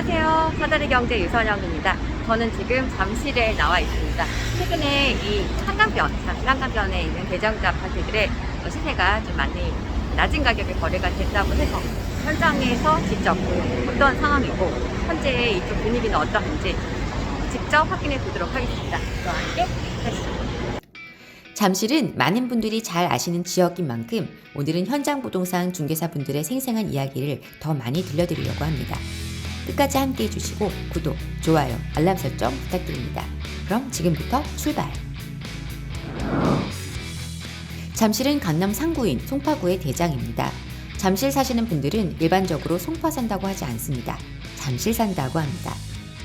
안녕하세요. 사다리경제 유선영입니다. 저는 지금 잠실에 나와 있습니다. 최근에 이 잠실 한강변에 있는 대장주 아파트들의 시세가 좀 많이 낮은 가격에 거래가 됐다고 해서 현장에서 직접 어떤 상황이고 현재 이쪽 분위기는 어떤지 직접 확인해 보도록 하겠습니다. 저와 함께 하시죠. 잠실은 많은 분들이 잘 아시는 지역인 만큼 오늘은 현장 부동산 중개사분들의 생생한 이야기를 더 많이 들려드리려고 합니다. 끝까지 함께 해주시고 구독, 좋아요, 알람 설정 부탁드립니다. 그럼 지금부터 출발! 잠실은 강남 상구인 송파구의 대장입니다. 잠실 사시는 분들은 일반적으로 송파 산다고 하지 않습니다. 잠실 산다고 합니다.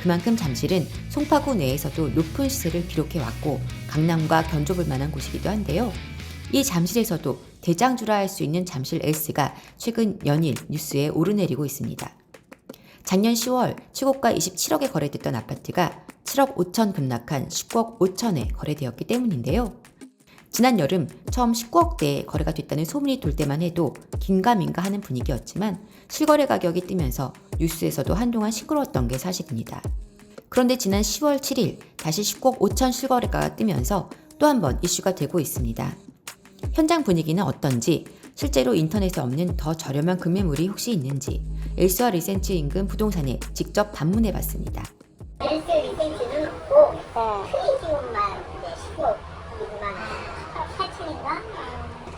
그만큼 잠실은 송파구 내에서도 높은 시세를 기록해왔고 강남과 견좁을 만한 곳이기도 한데요. 이 잠실에서도 대장주라 할 수 있는 잠실 S가 최근 연일 뉴스에 오르내리고 있습니다. 작년 10월 최고가 27억에 거래됐던 아파트가 7억 5천 급락한 19억 5천에 거래되었기 때문인데요. 지난 여름 처음 19억대에 거래가 됐다는 소문이 돌 때만 해도 긴가민가 하는 분위기였지만 실거래 가격이 뜨면서 뉴스에서도 한동안 시끄러웠던 게 사실입니다. 그런데 지난 10월 7일 다시 19억 5천 실거래가가 뜨면서 또 한 번 이슈가 되고 있습니다. 현장 분위기는 어떤지, 실제로 인터넷에 없는 더 저렴한 금매물이 혹시 있는지 엘스와 리센츠 인근 부동산에 직접 방문해봤습니다. 엘스 리센츠는 없고 트리지움만 19억 8천인가?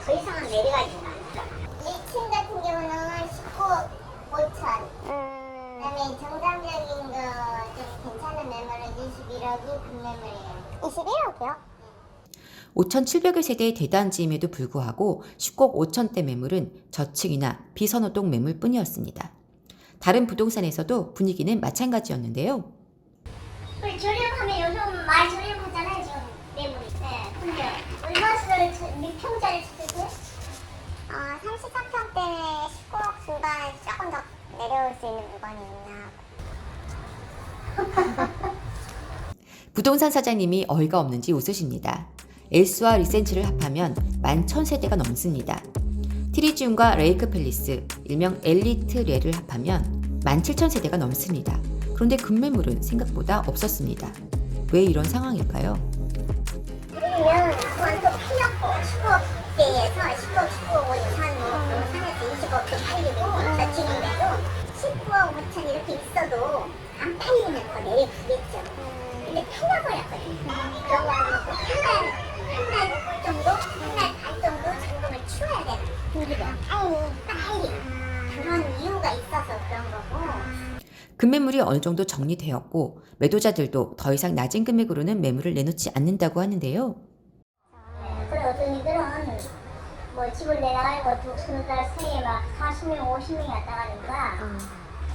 더 이상은 내려가지는 않죠. 2층 같은 경우는 19억 5천. 그다음에 정상적인 거 좀 괜찮은 매물은 21억이 금매물이에요. 21억이요? 5,700여 세대의 대단지임에도 불구하고 19억 5천대 매물은 저층이나 비선호동 매물뿐이었습니다. 다른 부동산에서도 분위기는 마찬가지였는데요. 우리 저렴하면 요즘 많이 저렴하잖아요 지금 매물이. 네, 근데 얼마를 평짜리 찾으세요? 33평 때문에 19억 중반 조금 더 내려올 수 있는 물건이 있나 하고. 부동산 사장님이 어이가 없는지 웃으십니다. 엘스와 리센츠를 합하면 11,000세대가 넘습니다. 트리지움과 레이크 팰리스, 일명 엘리트 레를 합하면 17,000세대가 넘습니다. 그런데 금매물은 생각보다 없었습니다. 왜 이런 상황일까요? 그러면 그건 또 풀렸고 19억대에서 19억, 19억 5천 산에서 20억대 팔리고 저층인데도 19억 5천 이렇게 있어도 안 팔리면 더 내려가겠죠. 근데 팔려버렸거든요. 그런 거 하고 한달 정도, 한 달 반 정도 잔금을 치워야 되는 분위기가 빨리 그런 이유가 있어서 그런 거고. 금매물이 어느 정도 정리되었고 매도자들도 더 이상 낮은 금액으로는 매물을 내놓지 않는다고 하는데요. 그래 어떤 이들은 뭐 집을 내놔가지고 두세 달 사이에 막 40명, 50명이 왔다 가니까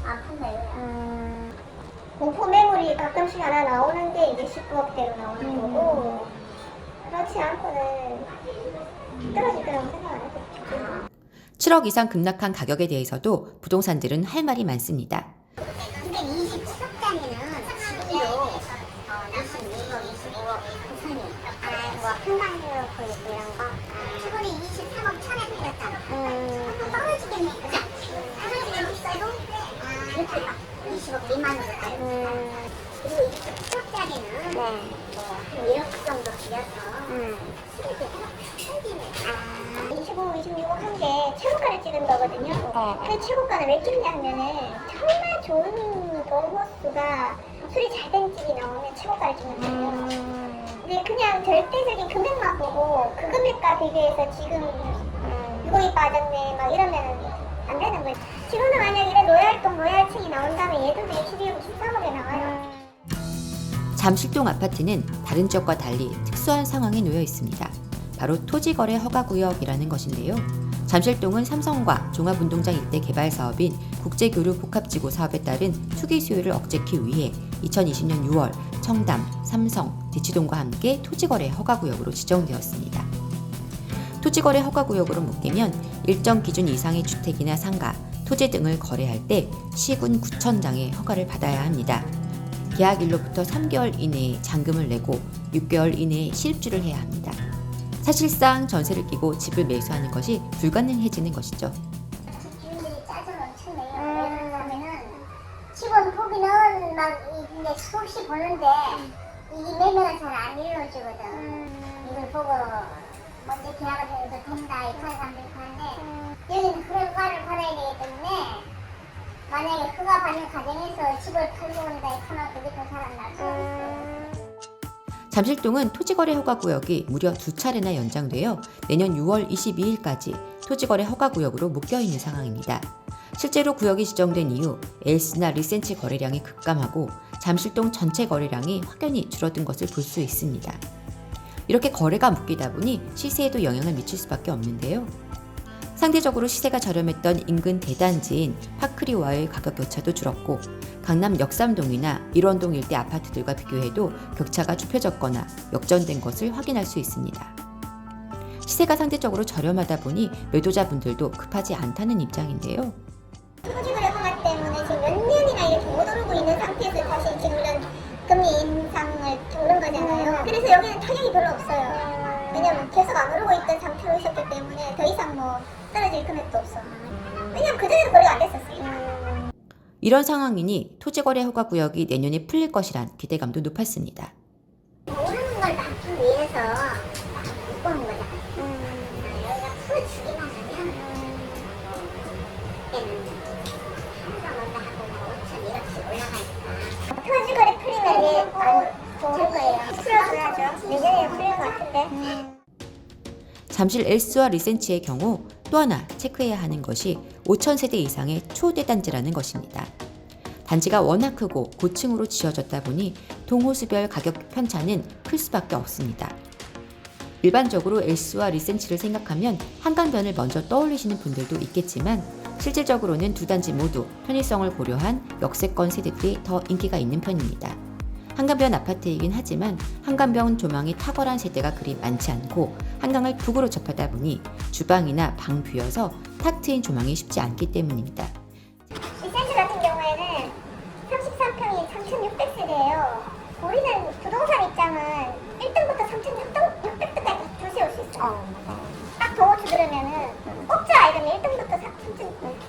안 푼대요. 공포 매물이 가끔씩 하나 나오는 게 이제 19억대로 나오는 거고 그렇지 않고는 떨어질 거라고 생각 안 해요. 7억 이상 급락한 가격에 대해서도 부동산들은 할 말이 많습니다. 근데 27억짜리는 지금도 26억, 25억 부산이 뭐 한강으로 보이고 이런 거 최근에 23억 천에 팔렸잖아. 한번 떨어지겠네. 떨어지면 비싸도 이렇게 막 20억 미만으로 가요. 그리고 27억짜리는 뭐 한 1억 정도 들여서 수익이 하나 25, 26억 한 게 최고가를 찍은 거거든요. 그 최고가는 왜 찍냐면은 정말 좋은 동호수가 술이 잘 된 집이 나오면 최고가를 찍는 거예요. 근데 그냥 절대적인 금액만 보고 그 금액과 비교해서 지금 6억이 빠졌네 막 이러면 안 되는 거예요. 지금은 만약 이래 노열동 노열층이 나온다면 얘도 22억, 23억에 나와요. 잠실동 아파트는 다른 지역과 달리 특수한 상황에 놓여 있습니다. 바로 토지거래 허가구역이라는 것인데요. 잠실동은 삼성과 종합운동장 일대 개발 사업인 국제교류 복합지구 사업에 따른 투기 수요를 억제하기 위해 2020년 6월 청담, 삼성, 대치동과 함께 토지거래 허가구역으로 지정되었습니다. 토지거래 허가구역으로 묶이면 일정 기준 이상의 주택이나 상가, 토지 등을 거래할 때 시군 구청장의 허가를 받아야 합니다. 계약일로부터 3개월 이내에 잔금을 내고 6개월 이내에 실입주를 해야 합니다. 사실상 전세를 끼고 집을 매수하는 것이 불가능해지는 것이죠. 주인들이 짜증을 엄청 내요. 왜냐하면은 집은 포기는 이제 수없이 보는데 이 매매가 잘 안 이루어지거든. 이걸 보고 먼저 계약을 해서 된다 이렇게 하는 사람들이 하는데 여기는 허가를 받아야 되기 때문에 만약에 허가 받는 과정에서 집을 팔고 온다 이렇게 하면 그게 더 잘 안 나죠. 잠실동은 토지거래 허가구역이 무려 2차례나 연장되어 내년 6월 22일까지 토지거래 허가구역으로 묶여있는 상황입니다. 실제로 구역이 지정된 이후 엘스나 리센치 거래량이 급감하고 잠실동 전체 거래량이 확연히 줄어든 것을 볼 수 있습니다. 이렇게 거래가 묶이다 보니 시세에도 영향을 미칠 수밖에 없는데요. 상대적으로 시세가 저렴했던 인근 대단지인 파크리와의 가격 격차도 줄었고 강남 역삼동이나 일원동 일대 아파트들과 비교해도 격차가 좁혀졌거나 역전된 것을 확인할 수 있습니다. 시세가 상대적으로 저렴하다 보니 매도자분들도 급하지 않다는 입장인데요. 토지거래 허가 때문에 지금 몇 년이나 이렇게 못 오르고 있는 상태에서 다시 지금 이런 금리 인상을 오른 거잖아요. 그래서 여기는 타격이 별로 없어요. 왜냐면 계속 안 오르고 있던 상태로 있었기 때문에 더 이상 뭐 떨어질 금액도 없어. 왜냐면 그전에도 거래가 안 됐었어요. 이런 상황이니 토지거래 허가구역이 내년에 풀릴 것이란 기대감도 높았습니다. 오르는 걸 막기 위해서 묶어놓은 거잖아. 여기가 풀어주기만 하면 그때는 한가 하고 5천 이렇게 올라가니까 토지거래 풀리면 이게 안 좋을 거예요. 풀어줘야죠. 내년에 풀릴 것 같은데. 잠실 엘스와 리센치의 경우 또 하나 체크해야 하는 것이 5,000세대 이상의 초대단지라는 것입니다. 단지가 워낙 크고 고층으로 지어졌다 보니 동호수별 가격 편차는 클 수밖에 없습니다. 일반적으로 엘스와 리센치를 생각하면 한강변을 먼저 떠올리시는 분들도 있겠지만 실질적으로는 두 단지 모두 편의성을 고려한 역세권 세대들이 더 인기가 있는 편입니다. 한강변 아파트이긴 하지만 한강변 조망이 탁월한 세대가 그리 많지 않고 한강을 북으로 접하다 보니 주방이나 방 뷰여서 탁 트인 조망이 쉽지 않기 때문입니다. 리센치 같은 경우에는 33평이 3,600세대예요. 우리는 부동산 입장은 1등부터 3,600대까지 줄 세울 수 있어요. 딱 동호주 들으면은 업자 이러면 1등부터 3,000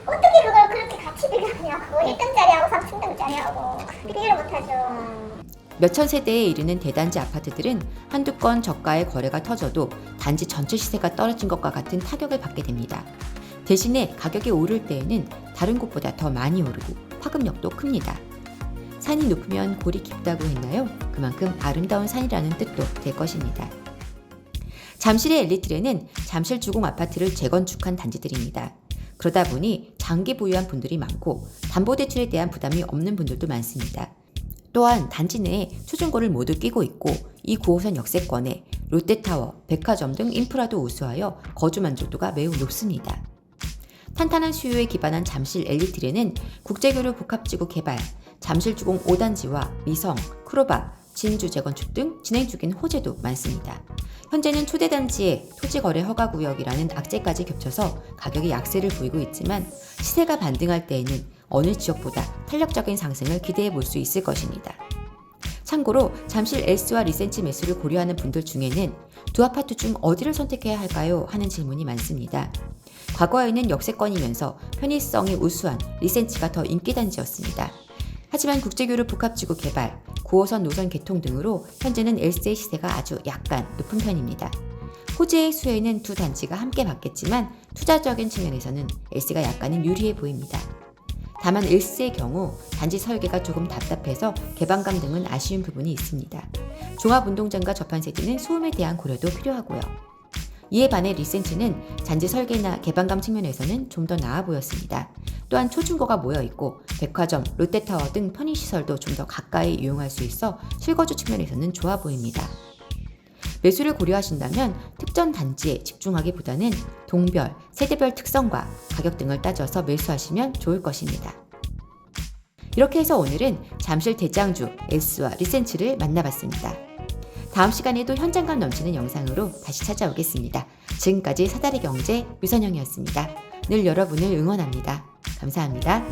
어떻게 그걸 그렇게 같이 비교하냐고 1등짜리하고 3,000등짜리하고 비교를 못하죠. 몇천 세대에 이르는 대단지 아파트들은 한두 건 저가의 거래가 터져도 단지 전체 시세가 떨어진 것과 같은 타격을 받게 됩니다. 대신에 가격이 오를 때에는 다른 곳보다 더 많이 오르고 파급력도 큽니다. 산이 높으면 골이 깊다고 했나요? 그만큼 아름다운 산이라는 뜻도 될 것입니다. 잠실의 엘리트에는 잠실 주공 아파트를 재건축한 단지들입니다. 그러다 보니 장기 보유한 분들이 많고 담보대출에 대한 부담이 없는 분들도 많습니다. 또한 단지 내에 초중고를 모두 끼고 있고 이 9호선 역세권에 롯데타워, 백화점 등 인프라도 우수하여 거주 만족도가 매우 높습니다. 탄탄한 수요에 기반한 잠실 엘리트에는 국제교류 복합지구 개발, 잠실주공 5단지와 미성, 크로바, 진주 재건축 등 진행 중인 호재도 많습니다. 현재는 초대단지에 토지거래 허가구역이라는 악재까지 겹쳐서 가격이 약세를 보이고 있지만 시세가 반등할 때에는 어느 지역보다 탄력적인 상승을 기대해 볼 수 있을 것입니다. 참고로 잠실 엘스와 리센치 매수를 고려하는 분들 중에는 두 아파트 중 어디를 선택해야 할까요? 하는 질문이 많습니다. 과거에는 역세권이면서 편의성이 우수한 리센치가 더 인기단지였습니다. 하지만 국제교류 복합지구 개발, 9호선 노선 개통 등으로 현재는 엘스의 시세가 아주 약간 높은 편입니다. 호재의 수혜는 두 단지가 함께 받겠지만 투자적인 측면에서는 엘스가 약간은 유리해 보입니다. 다만 엘스의 경우 단지 설계가 조금 답답해서 개방감 등은 아쉬운 부분이 있습니다. 종합운동장과 접한 세대는 소음에 대한 고려도 필요하고요. 이에 반해 리센치는 단지 설계나 개방감 측면에서는 좀 더 나아 보였습니다. 또한 초중고가 모여있고 백화점, 롯데타워 등 편의시설도 좀 더 가까이 이용할 수 있어 실거주 측면에서는 좋아 보입니다. 매수를 고려하신다면 특정 단지에 집중하기보다는 동별, 세대별 특성과 가격 등을 따져서 매수하시면 좋을 것입니다. 이렇게 해서 오늘은 잠실 대장주 엘스와 리센치를 만나봤습니다. 다음 시간에도 현장감 넘치는 영상으로 다시 찾아오겠습니다. 지금까지 사다리 경제 유선영이었습니다. 늘 여러분을 응원합니다. 감사합니다.